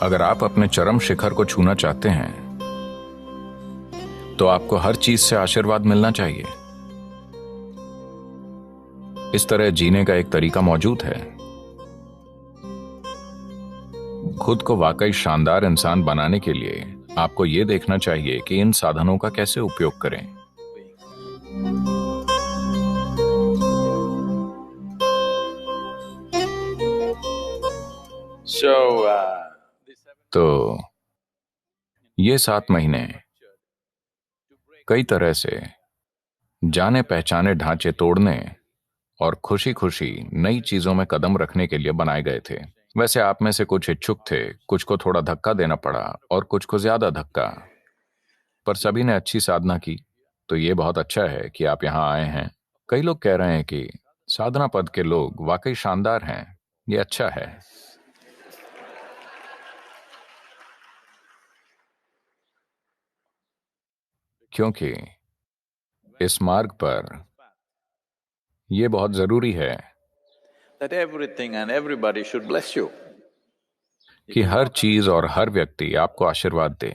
अगर आप अपने चरम शिखर को छूना चाहते हैं तो आपको हर चीज से आशीर्वाद मिलना चाहिए। इस तरह जीने का एक तरीका मौजूद है। खुद को वाकई शानदार इंसान बनाने के लिए आपको यह देखना चाहिए कि इन साधनों का कैसे उपयोग करें। तो ये 7 महीने कई तरह से जाने पहचाने ढांचे तोड़ने और खुशी खुशी नई चीजों में कदम रखने के लिए बनाए गए थे। वैसे आप में से कुछ इच्छुक थे, कुछ को थोड़ा धक्का देना पड़ा और कुछ को ज्यादा धक्का, पर सभी ने अच्छी साधना की। तो ये बहुत अच्छा है कि आप यहाँ आए हैं। कई लोग कह रहे हैं कि साधना पद के लोग वाकई शानदार हैं। ये अच्छा है, क्योंकि इस मार्ग पर यह बहुत जरूरी है कि हर चीज और हर व्यक्ति आपको आशीर्वाद दे।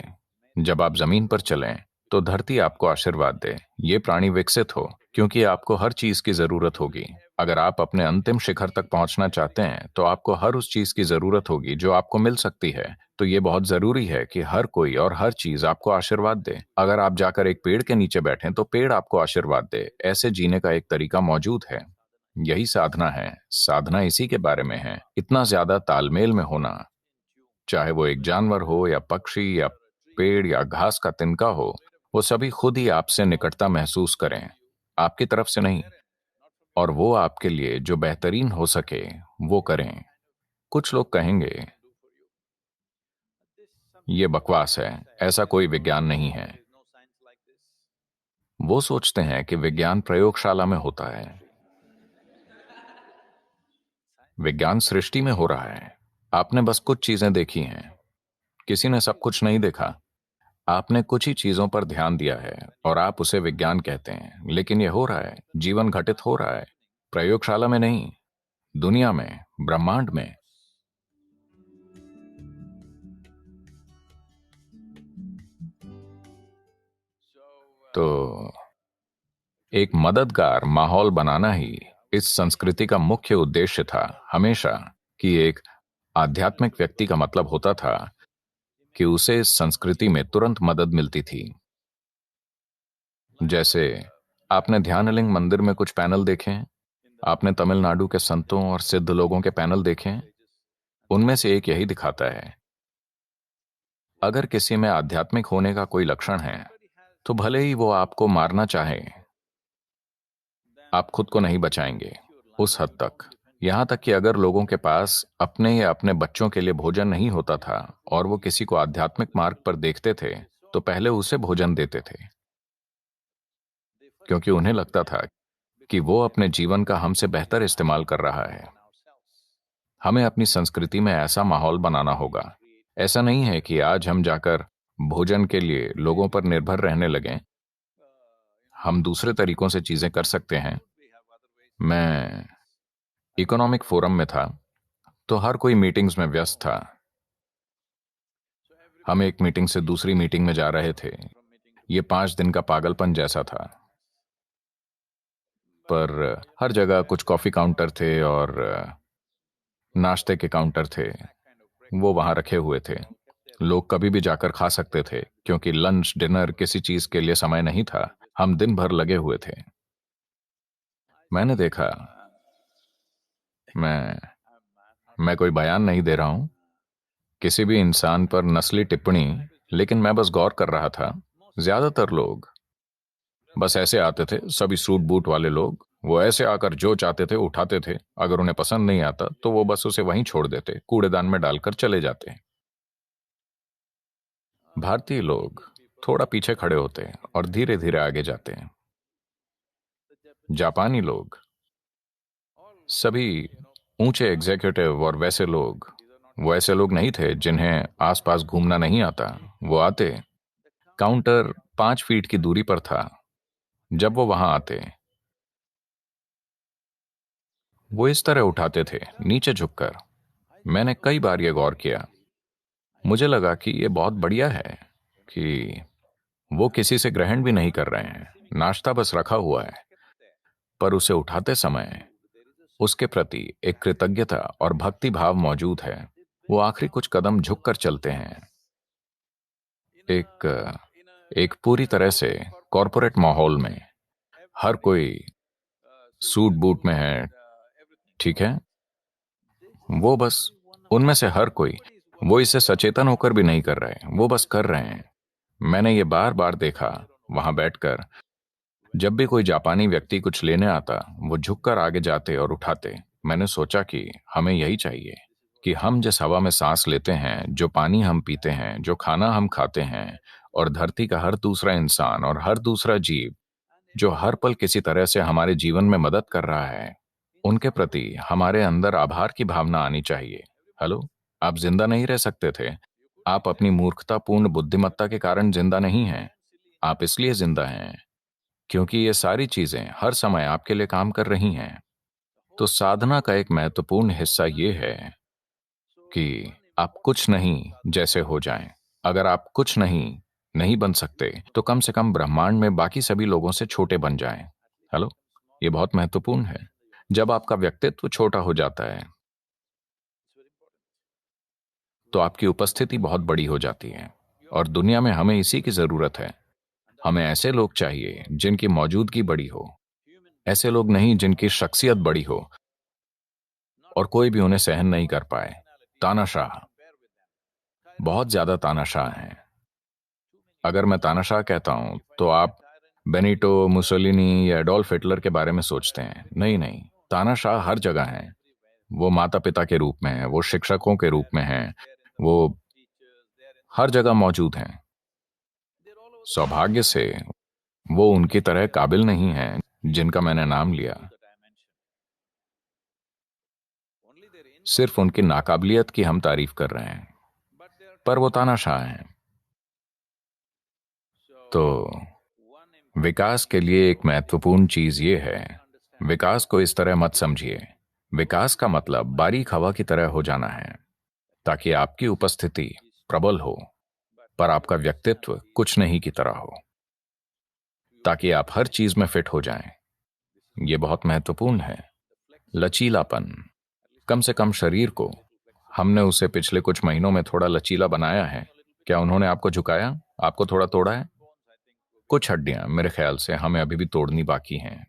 जब आप जमीन पर चलें तो धरती आपको आशीर्वाद दे, ये प्राणी विकसित हो, क्योंकि आपको हर चीज की जरूरत होगी। अगर आप अपने अंतिम शिखर तक पहुंचना चाहते हैं तो आपको हर उस चीज की जरूरत होगी जो आपको मिल सकती है। तो ये बहुत जरूरी है कि हर कोई और हर चीज आपको आशीर्वाद दे। अगर आप जाकर एक पेड़ के नीचे बैठें तो पेड़ आपको आशीर्वाद दे। ऐसे जीने का एक तरीका मौजूद है। यही साधना है। साधना इसी के बारे में है, इतना ज्यादा तालमेल में होना। चाहे वो एक जानवर हो या पक्षी या पेड़ या घास का तिनका हो, वो सभी खुद ही आपसे निकटता महसूस करें, आपकी तरफ से नहीं। और वो आपके लिए जो बेहतरीन हो सके वो करें। कुछ लोग कहेंगे ये बकवास है, ऐसा कोई विज्ञान नहीं है। वो सोचते हैं कि विज्ञान प्रयोगशाला में होता है। विज्ञान सृष्टि में हो रहा है। आपने बस कुछ चीजें देखी हैं, किसी ने सब कुछ नहीं देखा। आपने कुछ ही चीजों पर ध्यान दिया है और आप उसे विज्ञान कहते हैं। लेकिन यह हो रहा है, जीवन घटित हो रहा है, प्रयोगशाला में नहीं, दुनिया में, ब्रह्मांड में। तो एक मददगार माहौल बनाना ही इस संस्कृति का मुख्य उद्देश्य था हमेशा। कि एक आध्यात्मिक व्यक्ति का मतलब होता था कि उसे इस संस्कृति में तुरंत मदद मिलती थी। जैसे आपने ध्यानलिंग मंदिर में कुछ पैनल देखे हैं, आपने तमिलनाडु के संतों और सिद्ध लोगों के पैनल देखे हैं। उनमें से एक यही दिखाता है, अगर किसी में आध्यात्मिक होने का कोई लक्षण है तो भले ही वो आपको मारना चाहे, आप खुद को नहीं बचाएंगे उस हद तक। यहां तक कि अगर लोगों के पास अपने या अपने बच्चों के लिए भोजन नहीं होता था और वो किसी को आध्यात्मिक मार्ग पर देखते थे तो पहले उसे भोजन देते थे, क्योंकि उन्हें लगता था कि वो अपने जीवन का हमसे बेहतर इस्तेमाल कर रहा है। हमें अपनी संस्कृति में ऐसा माहौल बनाना होगा। ऐसा नहीं है कि आज हम जाकर भोजन के लिए लोगों पर निर्भर रहने लगें। हम दूसरे तरीकों से चीजें कर सकते हैं। मैं इकोनॉमिक फोरम में था तो हर कोई मीटिंग्स में व्यस्त था। हम एक मीटिंग से दूसरी मीटिंग में जा रहे थे। ये 5 दिन का पागलपन जैसा था। पर हर जगह कुछ कॉफी काउंटर थे और नाश्ते के काउंटर थे, वो वहां रखे हुए थे। लोग कभी भी जाकर खा सकते थे, क्योंकि लंच डिनर किसी चीज के लिए समय नहीं था। हम दिन भर लगे हुए थे। मैंने देखा, मैं कोई बयान नहीं दे रहा हूं किसी भी इंसान पर नस्ली टिप्पणी, लेकिन मैं बस गौर कर रहा था। ज्यादातर लोग बस ऐसे आते थे, सभी सूट बूट वाले लोग। वो ऐसे आकर जो चाहते थे उठाते थे। अगर उन्हें पसंद नहीं आता तो वो बस उसे वहीं छोड़ देते, कूड़ेदान में डालकर चले जाते। भारतीय लोग थोड़ा पीछे खड़े होते हैं और धीरे धीरे आगे जाते हैं। जापानी लोग, सभी ऊंचे एग्जीक्यूटिव और वैसे लोग, वो ऐसे लोग नहीं थे जिन्हें आसपास घूमना नहीं आता। वो आते, काउंटर 5 फीट की दूरी पर था। जब वो वहां आते, वो इस तरह उठाते थे, नीचे झुककर। मैंने कई बार ये गौर किया। मुझे लगा कि ये बहुत बढ़िया है कि वो किसी से ग्रहण भी नहीं कर रहे हैं, नाश्ता बस रखा हुआ है, पर उसे उठाते समय उसके प्रति एक कृतज्ञता और भक्ति भाव मौजूद है। वो आखिरी कुछ कदम झुककर चलते हैं। एक एक पूरी तरह से कॉरपोरेट माहौल में हर कोई सूट बूट में है, ठीक है? वो बस उनमें से हर कोई, वो इसे सचेतन होकर भी नहीं कर रहे, वो बस कर रहे हैं। मैंने ये बार बार देखा वहां बैठकर। जब भी कोई जापानी व्यक्ति कुछ लेने आता, वो झुककर आगे जाते और उठाते। मैंने सोचा कि हमें यही चाहिए कि हम जिस हवा में सांस लेते हैं, जो पानी हम पीते हैं, जो खाना हम खाते हैं, और धरती का हर दूसरा इंसान और हर दूसरा जीव जो हर पल किसी तरह से हमारे जीवन में मदद कर रहा है, उनके प्रति हमारे अंदर आभार की भावना आनी चाहिए। हेलो, आप जिंदा नहीं रह सकते थे। आप अपनी मूर्खतापूर्ण बुद्धिमत्ता के कारण जिंदा नहीं हैं। आप इसलिए जिंदा हैं क्योंकि ये सारी चीजें हर समय आपके लिए काम कर रही हैं। तो साधना का एक महत्वपूर्ण हिस्सा ये है कि आप कुछ नहीं जैसे हो जाएं। अगर आप कुछ नहीं नहीं बन सकते, तो कम से कम ब्रह्मांड में बाकी सभी लोगों से छोटे बन जाएं। हेलो, ये बहुत महत्वपूर्ण है। जब आपका व्यक्तित्व छोटा हो जाता है, तो आपकी उपस्थिति बहुत बड़ी हो जाती है। और दुनिया में हमें इसी की जरूरत है। हमें ऐसे लोग चाहिए जिनकी मौजूदगी बड़ी हो, ऐसे लोग नहीं जिनकी शख्सियत बड़ी हो और कोई भी उन्हें सहन नहीं कर पाए। तानाशाह, बहुत ज्यादा तानाशाह हैं। अगर मैं तानाशाह कहता हूं, तो आप बेनिटो मुसोलिनी या एडोल्फ हिटलर के बारे में सोचते हैं। नहीं नहीं, तानाशाह हर जगह हैं। वो माता पिता के रूप में हैं, वो शिक्षकों के रूप में हैं, वो हर जगह मौजूद हैं। सौभाग्य से वो उनकी तरह काबिल नहीं हैं जिनका मैंने नाम लिया। सिर्फ उनकी नाकाबिलियत की हम तारीफ कर रहे हैं, पर वो तानाशाह हैं। तो विकास के लिए एक महत्वपूर्ण चीज ये है, विकास को इस तरह मत समझिए। विकास का मतलब बारीक हवा की तरह हो जाना है, ताकि आपकी उपस्थिति प्रबल हो, पर आपका व्यक्तित्व कुछ नहीं की तरह हो, ताकि आप हर चीज में फिट हो जाएं। ये बहुत महत्वपूर्ण है। लचीलापन, कम से कम शरीर को, हमने उसे पिछले कुछ महीनों में थोड़ा लचीला बनाया है। क्या उन्होंने आपको झुकाया, आपको थोड़ा तोड़ा है? कुछ हड्डियां मेरे ख्याल से हमें अभी भी तोड़नी बाकी हैं।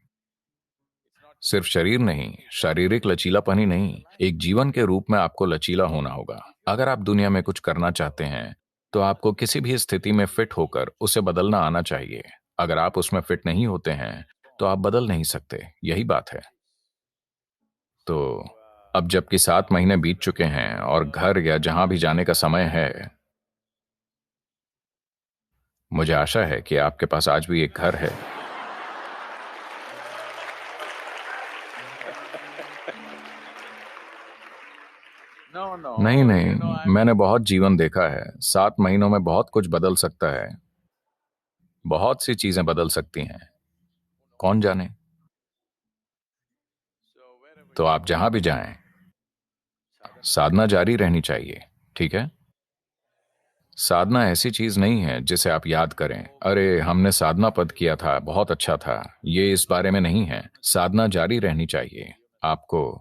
सिर्फ शरीर नहीं, शारीरिक लचीलापन ही नहीं, एक जीवन के रूप में आपको लचीला होना होगा। अगर आप दुनिया में कुछ करना चाहते हैं, तो आपको किसी भी स्थिति में फिट होकर उसे बदलना आना चाहिए। अगर आप उसमें फिट नहीं होते हैं, तो आप बदल नहीं सकते। यही बात है। तो अब जबकि 7 महीने बीत चुके हैं और घर या जहां भी जाने का समय है, मुझे आशा है कि आपके पास आज भी एक घर है। नहीं नहीं, मैंने बहुत जीवन देखा है। 7 महीनों में बहुत कुछ बदल सकता है। बहुत सी चीजें बदल सकती हैं, कौन जाने। तो आप जहां भी जाएं, साधना जारी रहनी चाहिए, ठीक है? साधना ऐसी चीज नहीं है जिसे आप याद करें, अरे हमने साधना पद किया था, बहुत अच्छा था। ये इस बारे में नहीं है। साधना जारी रहनी चाहिए। आपको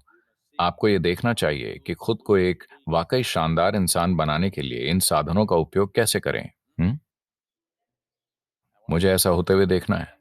आपको ये देखना चाहिए कि खुद को एक वाकई शानदार इंसान बनाने के लिए इन साधनों का उपयोग कैसे करें। मुझे ऐसा होते हुए देखना है।